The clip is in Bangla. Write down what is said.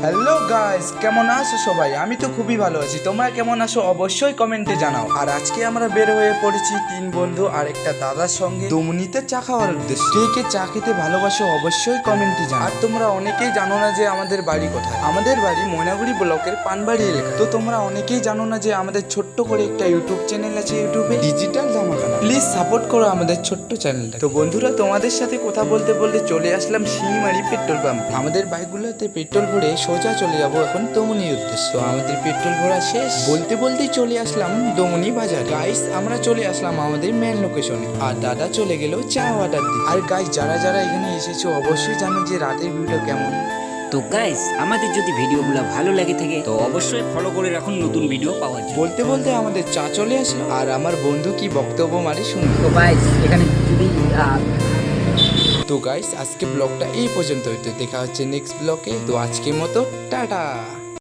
হ্যালো গাইস, কেমন আছো সবাই? আমি তো খুবই ভালো আছি। তোমরা কেমন আছো অবশ্যই কমেন্টে জানাও। আর আজকে আমরা বের হয়ে পড়েছি তিন বন্ধু আর একটা দাদার সঙ্গে দমনিতে চা খাওয়ার উদ্দেশ্যে। কে কে চা খেতে ভালোবাসো অবশ্যই কমেন্টে জানাও। আর তোমরা অনেকেই জানো না যে আমাদের বাড়ি কোথায়। আমাদের বাড়ি ময়নাগুড়ি ব্লকের পানবাড়ি এলাকা। তো তোমরা অনেকেই জানো না যে আমাদের ছোট্ট করে একটা ইউটিউব চ্যানেল আছে, ইউটিউবে ডিজিটাল ধামাখানা। প্লিজ সাপোর্ট করো আমাদের ছোট্ট চ্যানেলটা। তো বন্ধুরা, তোমাদের সাথে কথা বলতে বলতে চলে আসলাম শিঙিমারি পেট্রোল পাম্প। আমাদের বাইকগুলোতে পেট্রোল ভরে সোজা চলে যাবো এখন দমনির উদ্দেশ্যে। তো আমাদের পেট্রোল ভরা শেষ, বলতে বলতেই চলে আসলাম দমনি বাজার। গাইস, আমরা চলে আসলাম আমাদের মেন লোকেশনে, আর দাদা চলে গেল চা অর্ডার দিতে। আর গাইস, যারা যারা এখানে এসেছো অবশ্যই জানো যে রাতের ভিউটা কেমন। তো গাইস, আমাদের যদি ভিডিওগুলো ভালো লাগে থাকে তো অবশ্যই ফলো করে রাখুন নতুন ভিডিও পাওয়ার জন্য। বলতে বলতে আমাদের চা চলে আসলো, আর আমার বন্ধু কি বক্তব্য মারে শুনুন। তো গাইস, এখানে যদি তো গাইস, আজকে ব্লগটা এই পর্যন্ত হইতো। দেখা হচ্ছে নেক্সট ব্লগে। তো আজকের মতো টাটা।